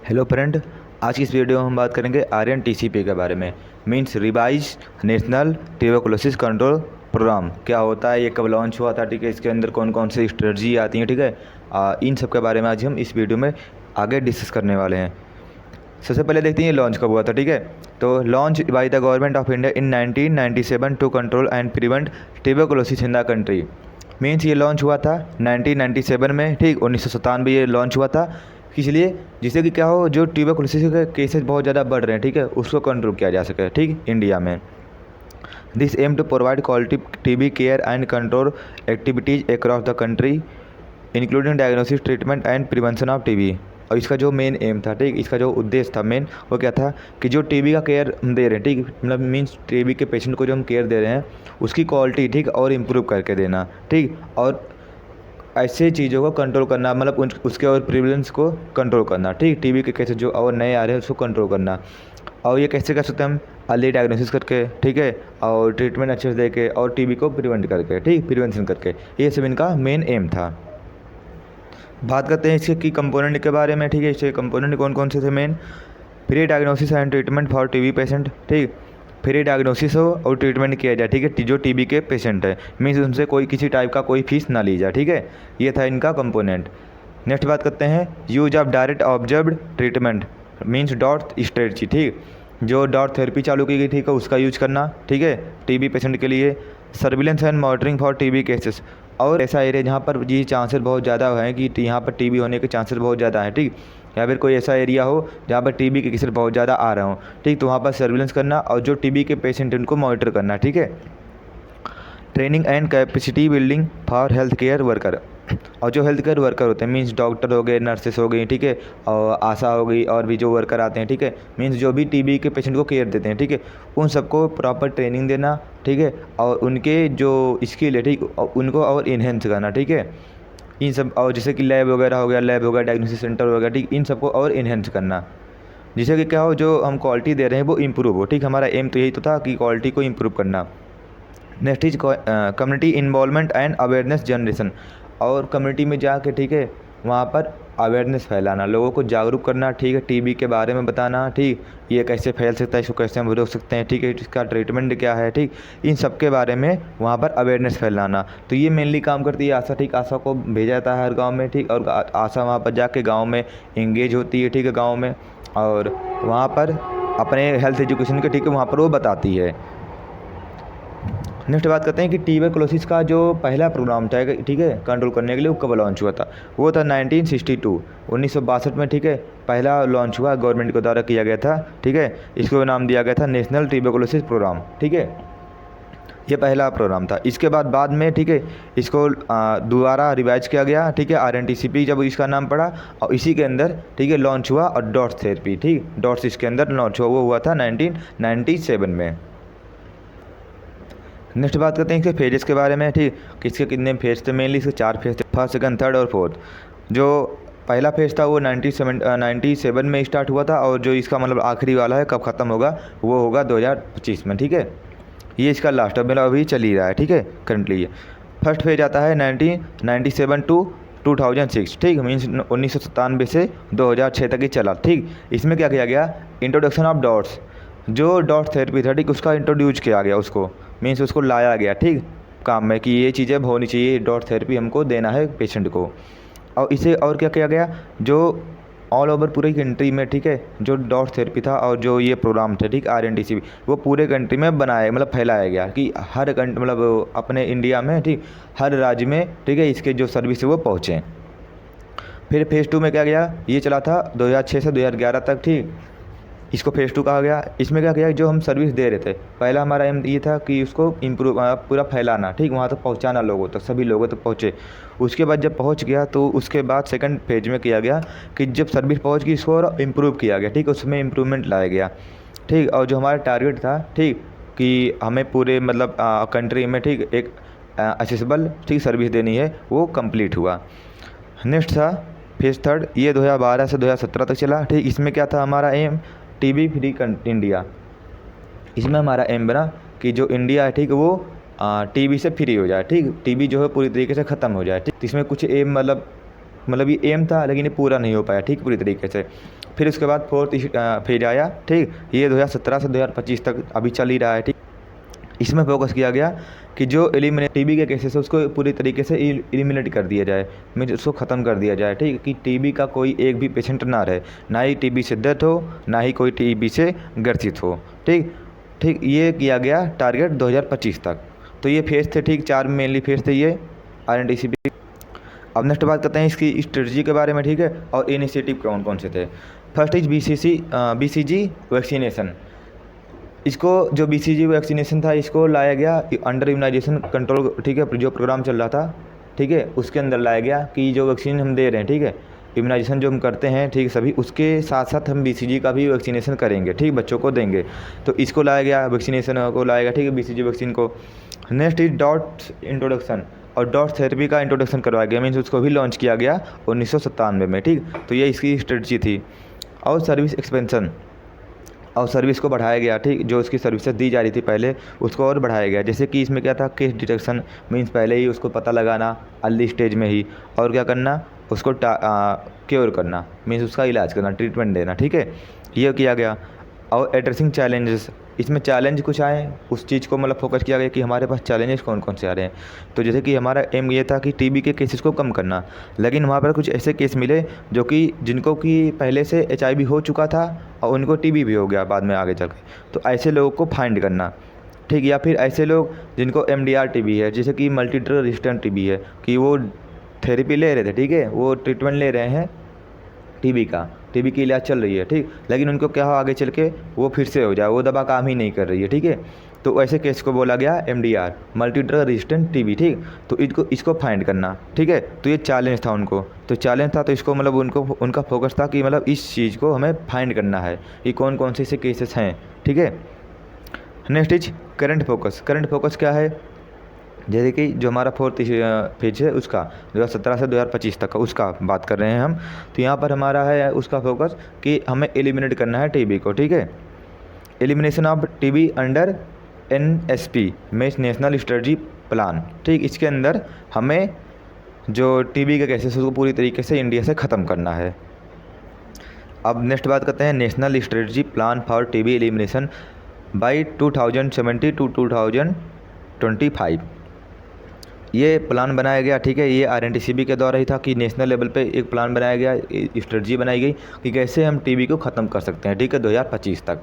Hello friend, आज की इस वीडियो में हम बात करेंगे आर्यन टीसीपी के बारे में। Means revise national tuberculosis control program क्या होता है, ये कब लॉन्च हुआ था, ठीक है, इसके अंदर कौन कौन सी स्ट्रेटजी आती हैं, ठीक है। इन सब के बारे में आज हम इस वीडियो में आगे डिस्कस करने वाले हैं। सबसे पहले देखते हैं ये लॉन्च कब हुआ था, ठीक है। तो launch by the government of India in 1997 to control and prevent tuberculosis in the country. Means ये लॉन्च हुआ था 1997 में, ठीक। 1997 ये लॉन्च हुआ था, इसलिए जिससे कि क्या हो, जो ट्यूबरकुलोसिस के केसेस बहुत ज़्यादा बढ़ रहे हैं, ठीक है, उसको कंट्रोल किया जा सके, ठीक, इंडिया में। This aim to provide quality TB care and control activities across the country including diagnosis, treatment and prevention of TB. और इसका जो मेन एम था, ठीक, इसका जो उद्देश्य था मेन, वो क्या था कि जो टीबी का केयर हम दे रहे हैं, ठीक, मतलब मीन्स टीबी के पेशेंट को जो हम केयर दे रहे हैं उसकी क्वालिटी, ठीक, और इम्प्रूव करके देना, ठीक, और ऐसे चीज़ों को कंट्रोल करना, मतलब उसके और प्रिवलेंस को कंट्रोल करना, ठीक, टीबी के केसेस जो और नए आ रहे हैं उसको कंट्रोल करना। और ये कैसे कर सकते हैं हम, अर्ली डायग्नोसिस करके, ठीक है, और ट्रीटमेंट अच्छे से दे के, और टीबी को प्रिवेंट करके, ठीक, प्रिवेंशन करके, ये सब इनका मेन एम था। बात करते हैं इसके की कंपोनेंट के बारे में, ठीक है। इसके कंपोनेंट कौन कौन से थे main, pre diagnosis and treatment for TB patient, ठीक, फ्री डायग्नोसिस हो और ट्रीटमेंट किया जाए, ठीक है, जो टीबी के पेशेंट है, मीन्स उनसे कोई किसी टाइप का कोई फीस ना ली जाए, ठीक है, ये था इनका कंपोनेंट। नेक्स्ट बात करते हैं use of direct observed treatment means dot strategy, ठीक, जो डॉट थेरेपी चालू की गई, ठीक है, उसका यूज करना, ठीक है, टीबी पेशेंट के लिए। Surveillance and monitoring for TB cases, और ऐसा एरिया जहाँ पर ये चांसेस बहुत ज़्यादा हैं कि यहाँ पर टीबी होने के चांसेस बहुत ज़्यादा हैं, ठीक, या फिर कोई ऐसा एरिया हो जहाँ पर टीबी के केसेस बहुत ज़्यादा आ रहे हों, ठीक, तो वहाँ पर सर्विलेंस करना और जो टीबी के पेशेंट हैं उनको मॉनिटर करना, ठीक है। Training and capacity building for health care worker, और जो हेल्थ केयर वर्कर होते हैं मीन्स डॉक्टर हो गए, नर्सेस हो गई, ठीक है, और आशा हो गई, और भी जो वर्कर आते हैं, ठीक है, मीन्स जो भी टीबी के पेशेंट को केयर देते हैं, ठीक है, उन सबको प्रॉपर ट्रेनिंग देना, ठीक है, और उनके जो स्किल है, ठीक, उनको और इन्हेंस करना, ठीक है, इन सब, और जैसे कि लैब वगैरह हो गया, लैब हो गया, डायग्नोसिस सेंटर हो गया, ठीक, इन सबको और इन्हेंस करना, जिससे कि क्या हो, जो हम क्वालिटी दे रहे हैं वो इम्प्रूव हो, ठीक। हमारा एम तो यही तो था कि क्वालिटी को इम्प्रूव करना। Next is community involvement and awareness generation, और कम्युनिटी में जाके, ठीक है, वहाँ पर अवेयरनेस फैलाना, लोगों को जागरूक करना, ठीक है, टीबी के बारे में बताना, ठीक, ये कैसे फैल सकता है, इसको कैसे हम रोक सकते हैं, ठीक है, इसका ट्रीटमेंट क्या है, ठीक, इन सब के बारे में वहाँ पर अवेयरनेस फैलाना। तो ये मेनली काम करती है आशा, ठीक, आशा को भेजा जाता है हर गाँव में, ठीक, और आशा वहाँ पर जाके गाँव में इंगेज होती है, ठीक है, गाँव में, और वहाँ पर अपने हेल्थ एजुकेशन के, ठीक है, वहाँ पर वो बताती है। नेक्स्ट बात करते हैं कि ट्यूबरकुलोसिस का जो पहला प्रोग्राम था, ठीक है, कंट्रोल करने के लिए, वो कब लॉन्च हुआ था, वो था 1962 1962 में, ठीक है, पहला लॉन्च हुआ, गवर्नमेंट के द्वारा किया गया था, ठीक है। इसको नाम दिया गया था नेशनल ट्यूबरकुलोसिस प्रोग्राम, ठीक है, ये पहला प्रोग्राम था। इसके बाद में, ठीक है, इसको दोबारा रिवाइज किया गया, ठीक है, आरएनटीसीपी जब इसका नाम पड़ा, और इसी के अंदर, ठीक है, लॉन्च हुआ, और डॉट्स थेरेपी, ठीक, डॉट्स इसके अंदर लॉन्च हुआ, वो हुआ था 1997 में। नेक्स्ट बात करते हैं इसके फेजेस के बारे में, ठीक, किसके कितने फेज थे, मेनली इसके 4 फेज थे, फर्स्ट, सेकंड, थर्ड और फोर्थ। जो पहला फेज था वो 97 में स्टार्ट हुआ था, और जो इसका मतलब आखिरी वाला है कब ख़त्म होगा, वो होगा 2025 में, ठीक है, ये इसका लास्ट अब अभी चल ही रहा है, ठीक है, करंटली। ये फर्स्ट फेज आता है 1997 टू 2006, ठीक, मीन्स 1997 से 2006 तक ही चला, ठीक। इसमें क्या किया गया, इंट्रोडक्शन ऑफ डॉट्स, जो डॉट थेरेपी था, ठीक, उसका इंट्रोड्यूस किया गया, उसको मीन्स उसको लाया गया, ठीक, काम में, कि ये चीज़ें होनी चाहिए, डॉट थेरेपी हमको देना है पेशेंट को। और इसे और क्या किया गया, जो ऑल ओवर पूरी कंट्री में, ठीक है, जो डॉट थेरेपी था और जो ये प्रोग्राम थे, ठीक, आरएनटीसीपी, वो पूरे कंट्री में बनाया, मतलब फैलाया गया, कि हर कंट्री, मतलब अपने इंडिया में, ठीक, हर राज्य में, ठीक है, इसके जो सर्विस है वो पहुँचें। फिर फेज़ 2 में क्या गया, ये चला था 2006 से 2011 तक, ठीक, इसको फेज़ 2 कहा गया। इसमें क्या किया, जो हम सर्विस दे रहे थे, पहला हमारा एम ये था कि उसको इम्प्रूव, पूरा फैलाना, ठीक, वहाँ तक पहुँचाना, लोगों तक, सभी लोगों तक पहुँचे। उसके बाद जब पहुँच गया तो उसके बाद सेकंड फेज में किया गया कि जब सर्विस पहुँच गई, इसको और इम्प्रूव किया गया, ठीक, उसमें इम्प्रूवमेंट लाया गया, ठीक, और जो हमारा टारगेट था, ठीक, कि हमें पूरे मतलब कंट्री में, ठीक, एक एक्सेसिबल, ठीक, सर्विस देनी है, वो कंप्लीट हुआ। नेक्स्ट था फेज़ थर्ड, ये 2012 से 2017 तक चला, ठीक। इसमें क्या था हमारा एम, टीबी फ्री इंडिया। इसमें हमारा एम बना कि जो इंडिया है, ठीक, वो टीबी से फ्री हो जाए, ठीक, टीबी जो है पूरी तरीके से ख़त्म हो जाए, ठीक। इसमें कुछ एम मतलब मतलब ये एम था लेकिन ये पूरा नहीं हो पाया, ठीक, पूरी तरीके से। फिर उसके बाद फोर्थ फेज आया, ठीक, ये 2017 से 2025 तक अभी चल ही रहा है, ठीक। इसमें फोकस किया गया कि जो एलिमिनेट टीबी के केसेस है उसको पूरी तरीके से एलिमिनेट कर दिया जाए, मीन्स उसको ख़त्म कर दिया जाए, ठीक, कि टीबी का कोई एक भी पेशेंट ना रहे, ना ही टीबी से डेथ हो, ना ही कोई टीबी से ग्रसित हो, ठीक ठीक। ये किया गया टारगेट 2025 तक। तो ये फेज़ थे, ठीक, 4 मेनली फेज़ थे ये RNTCP। अब नेक्स्ट बात करते हैं इसकी स्ट्रेटजी के बारे में, ठीक है, और इनिशिएटिव कौन कौन से थे। First is BCG vaccination. इसको जो BCG वैक्सीनेशन था इसको लाया गया अंडर इम्यूनाइजेशन कंट्रोल, ठीक है, जो प्रोग्राम चल रहा था, ठीक है, उसके अंदर लाया गया कि जो वैक्सीन हम दे रहे हैं, ठीक है, इम्यूनाइजेशन जो हम करते हैं, ठीक, सभी उसके साथ साथ हम BCG का भी वैक्सीनेशन करेंगे, ठीक, बच्चों को देंगे। तो इसको लाया गया, वैक्सीनेशन को लाया गया, ठीक है, BCG वैक्सीन को। नेक्स्ट इज डॉट्स इंट्रोडक्शन, और डॉट थेरेपी का इंट्रोडक्शन करवाया गया, मीन्स उसको भी लॉन्च किया गया 1997 में, ठीक। तो ये इसकी स्ट्रेटजी थी। और सर्विस एक्सपेंशन, और सर्विस को बढ़ाया गया, ठीक, जो उसकी सर्विसेज दी जा रही थी पहले उसको और बढ़ाया गया। जैसे कि इसमें क्या था, केस डिटेक्शन, मीन्स पहले ही उसको पता लगाना अर्ली स्टेज में ही, और क्या करना, उसको क्योर करना, मीन्स उसका इलाज करना, ट्रीटमेंट देना, ठीक है, ये किया गया। और एड्रेसिंग चैलेंजेस, इसमें चैलेंज कुछ आए उस चीज़ को मतलब फोकस किया गया कि हमारे पास चैलेंजेस कौन कौन से आ रहे हैं। तो जैसे कि हमारा एम ये था कि टीबी के केसेस को कम करना, लेकिन वहाँ पर कुछ ऐसे केस मिले जो कि जिनको कि पहले से HIV हो चुका था और उनको टीबी भी हो गया बाद में आगे चल के, तो ऐसे लोगों को फाइंड करना, ठीक, या फिर ऐसे लोग जिनको MDR टीबी है, जैसे कि मल्टी ड्रग रेजिस्टेंट टीबी है, कि वो थेरेपी ले रहे थे, ठीक है, वो ट्रीटमेंट ले रहे हैं टीबी की इलाज चल रही है, ठीक, लेकिन उनको क्या हो आगे चल के वो फिर से हो जाए, वो दवा काम ही नहीं कर रही है, ठीक है। तो ऐसे केस को बोला गया MDR, multi drug resistant TB, ठीक। तो इसको फाइंड करना, ठीक है। तो ये चैलेंज था उनको, तो चैलेंज था, तो इसको मतलब उनका फोकस था कि मतलब इस चीज़ को हमें फाइंड करना है कि कौन कौन से ऐसे केसेस हैं, ठीक है। नेक्स्ट इज करंट फोकस क्या है, जैसे कि जो हमारा फोर्थ फेज है उसका 2017 से 2025 तक का उसका बात कर रहे हैं हम। तो यहाँ पर हमारा है उसका फोकस कि हमें एलिमिनेट करना है टीबी को, ठीक है। Elimination of TB under NSP में नेशनल स्ट्रेटजी प्लान, ठीक, इसके अंदर हमें जो टीबी के केसेस उसको पूरी तरीके से इंडिया से ख़त्म करना है। अब नेक्स्ट बात करते हैं national strategy plan for TB elimination by 2070 to 2025। ये प्लान बनाया गया, ठीक है, ये RNTCP के द्वारा ही था कि नेशनल लेवल पे एक प्लान बनाया गया, स्ट्रेटजी बनाई गई कि कैसे हम टीबी को ख़त्म कर सकते हैं, ठीक है, 2025 तक।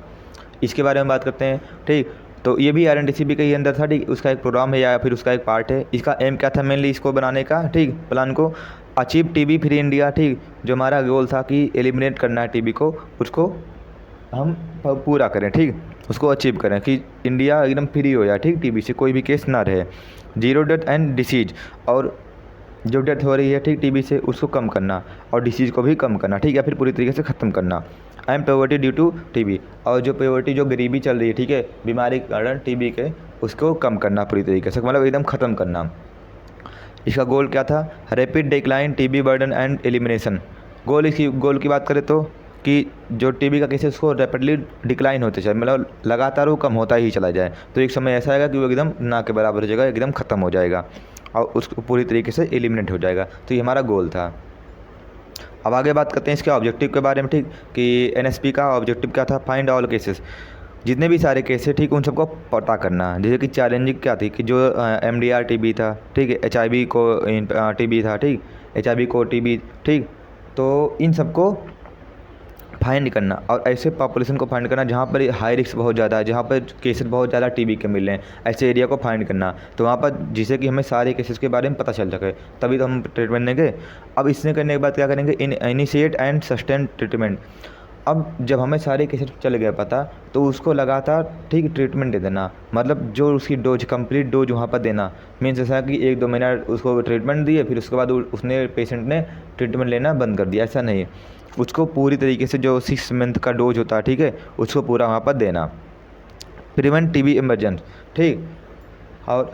इसके बारे में बात करते हैं, ठीक। तो ये भी RNTCP के ही अंदर था, ठीक, उसका एक प्रोग्राम है या फिर उसका एक पार्ट है। इसका एम क्या था मेनली इसको बनाने का, ठीक, प्लान को, अचीव टीबी फ्री इंडिया, ठीक, जो हमारा गोल था कि एलिमिनेट करना है टीबी को, उसको हम पूरा करें, ठीक, उसको अचीव करें कि इंडिया एकदम फ्री हो जाए, ठीक, टीबी से कोई भी केस ना रहे। 0 डेथ एंड डिसीज, और जो डेथ हो रही है, ठीक, टीबी से उसको कम करना, और डिसीज़ को भी कम करना, ठीक, या फिर पूरी तरीके से ख़त्म करना। And poverty due to TB, और जो पॉवर्टी जो गरीबी चल रही है, ठीक है, बीमारी के कारण टीबी के, उसको कम करना पूरी तरीके से, मतलब एकदम ख़त्म करना। इसका गोल क्या था, rapid decline TB burden and elimination. Goal की बात करें तो कि जो टीबी का केस है उसको रैपिडली डिक्लाइन होते जाए, मतलब लगातार वो कम होता ही चला जाए। तो एक समय ऐसा आएगा कि वो एकदम ना के बराबर हो जाएगा, एकदम ख़त्म हो जाएगा और उसको पूरी तरीके से एलिमिनेट हो जाएगा। तो ये हमारा गोल था। अब आगे बात करते हैं इसके ऑब्जेक्टिव के बारे में, ठीक, कि NSP का ऑब्जेक्टिव क्या था, फाइंड ऑल केसेस, जितने भी सारे केस है, ठीक, उन सबको पता करना। जैसे कि चैलेंजिंग क्या थी कि जो MDR टीबी था, ठीक है, HIV को टीबी था, ठीक, HIV को टीबी, ठीक, तो इन सबको फाइंड करना, और ऐसे पॉपुलेशन को फाइंड करना जहाँ पर हाई रिस्क बहुत ज़्यादा है, जहाँ पर केसेस बहुत ज़्यादा टीबी के मिल रहे हैं, ऐसे एरिया को फाइंड करना। तो वहाँ पर जिससे कि हमें सारे केसेस के बारे में पता चल सके, तभी तो हम ट्रीटमेंट देंगे। अब इसने करने के बाद क्या करेंगे, इनिशिएट एंड सस्टेन ट्रीटमेंट। अब जब हमें सारे केसेस चल गए पता, तो उसको लगातार, ठीक, ट्रीटमेंट दे देना, मतलब जो उसकी डोज कंप्लीट डोज वहाँ पर देना। मीन्स ऐसा कि 1-2 महीना उसको ट्रीटमेंट दिए, फिर उसके बाद उसने पेशेंट ने ट्रीटमेंट लेना बंद कर दिया, ऐसा नहीं। उसको पूरी तरीके से जो 6 मंथ का डोज होता है, ठीक है, उसको पूरा वहाँ पर देना। प्रिवेंट टीबी इमरजेंस, ठीक, और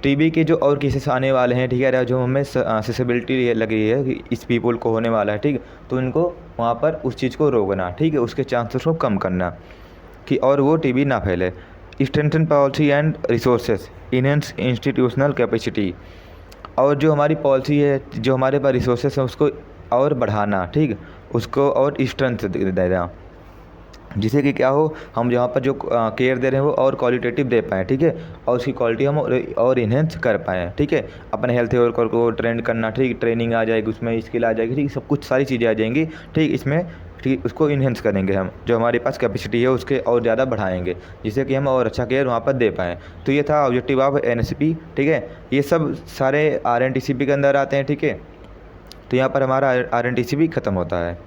टीबी के जो और केसेस आने वाले हैं, ठीक है, जो हमें ससेबिलिटी लग रही है कि इस पीपल को होने वाला है, ठीक, तो इनको वहाँ पर उस चीज़ को रोकना, ठीक है, उसके चांसेस को कम करना कि और वो टीबी ना फैले। Strengthen policy and resources, enhance institutional capacity, और जो हमारी पॉलिसी है, जो हमारे पास रिसोर्सेस हैं, उसको और बढ़ाना, ठीक, उसको और स्ट्रेंथ दे देना, जिससे कि क्या हो, हम यहाँ पर जो केयर दे रहे हैं वो और क्वालिटेटिव दे पाएँ, ठीक है, और उसकी क्वालिटी हम और इन्हेंस कर पाएँ, ठीक है। अपने हेल्थ वर्कर को ट्रेंड करना, ठीक, ट्रेनिंग आ जाएगी, उसमें स्किल आ जाएगी, ठीक, सब कुछ सारी चीज़ें आ जाएंगी, ठीक, इसमें, ठीक, उसको इन्हेंस करेंगे हम, जो हमारे पास कैपेसिटी है उसके और ज़्यादा बढ़ाएंगे, जिससे कि हम और अच्छा केयर वहाँ पर दे पाएँ। तो ये था ऑब्जेक्टिव ऑफ एनएसपी, ठीक है। ये सब सारे आरएनटीसीपी के अंदर आते हैं, ठीक है। तो यहाँ पर हमारा आरएनटीसीपी ख़त्म होता है।